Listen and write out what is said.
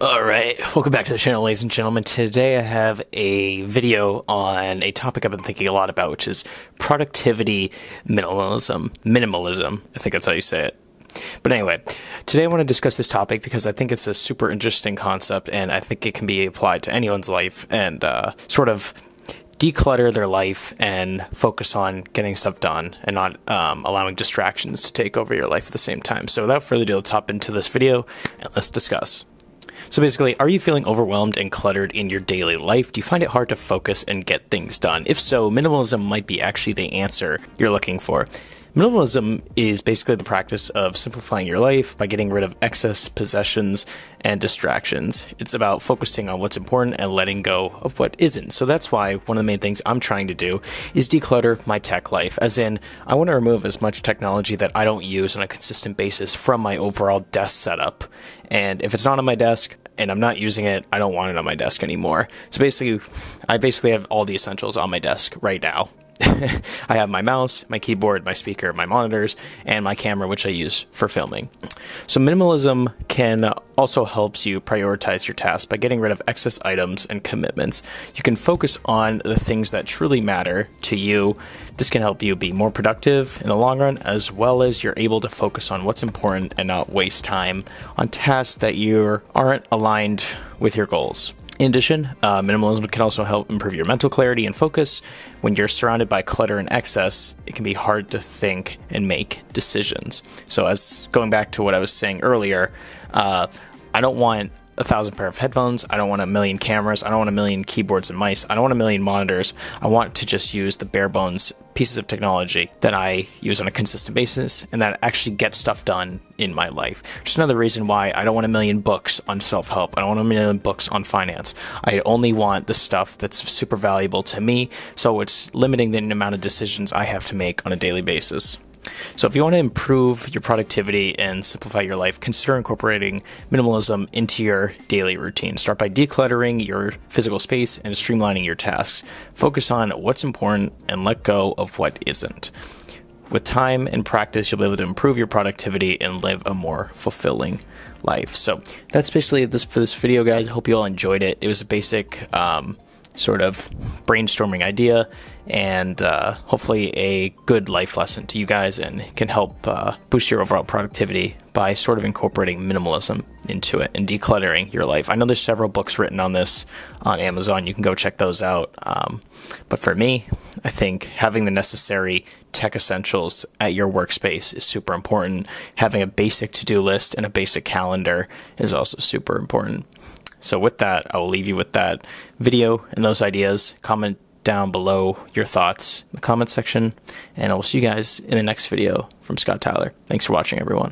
Alright, welcome back to the channel, ladies and gentlemen. Today I have a video on a topic I've been thinking a lot about, which is productivity minimalism. Minimalism, I think that's how you say it. But anyway, today I want to discuss this topic because I think it's a super interesting concept and I think it can be applied to anyone's life and sort of declutter their life and focus on getting stuff done and not allowing distractions to take over your life at the same time. So without further ado, let's hop into this video and let's discuss. So basically, are you feeling overwhelmed and cluttered in your daily life? Do you find it hard to focus and get things done? If so, minimalism might be actually the answer you're looking for. Minimalism is basically the practice of simplifying your life by getting rid of excess possessions and distractions. It's about focusing on what's important and letting go of what isn't. So that's why one of the main things I'm trying to do is declutter my tech life, as in I want to remove as much technology that I don't use on a consistent basis from my overall desk setup. And if it's not on my desk and I'm not using it, I don't want it on my desk anymore. So basically, I have all the essentials on my desk right now. I have my mouse, my keyboard, my speaker, my monitors, and my camera, which I use for filming. So minimalism can also helps you prioritize your tasks by getting rid of excess items and commitments. You can focus on the things that truly matter to you. This can help you be more productive in the long run, as well as you're able to focus on what's important and not waste time on tasks that aren't aligned with your goals. In addition, minimalism can also help improve your mental clarity and focus. When you're surrounded by clutter and excess, it can be hard to think and make decisions. So as going back to what I was saying earlier, I don't want 1,000 pair of headphones. I don't want 1,000,000 cameras. I don't want 1,000,000 keyboards and mice. I don't want 1,000,000 monitors. I want to just use the bare bones pieces of technology that I use on a consistent basis and that actually get stuff done in my life. Just another reason why I don't want 1,000,000 books on self-help. I don't want 1,000,000 books on finance. I only want the stuff that's super valuable to me, so it's limiting the amount of decisions I have to make on a daily basis. So if you want to improve your productivity and simplify your life, consider incorporating minimalism into your daily routine. Start by decluttering your physical space and streamlining your tasks. Focus on what's important and let go of what isn't. With time and practice, you'll be able to improve your productivity and live a more fulfilling life. So that's basically this for this video, guys. I hope you all enjoyed it. It was a basic sort of brainstorming idea and hopefully a good life lesson to you guys, and can help boost your overall productivity by sort of incorporating minimalism into it and decluttering your life. I know there's several books written on this on Amazon. You can go check those out. But for me, I think having the necessary tech essentials at your workspace is super important. Having a basic to-do list and a basic calendar is also super important. So with that, I will leave you with that video and those ideas. Comment down below your thoughts in the comment section, and I will see you guys in the next video from Scott Tyler. Thanks for watching, everyone.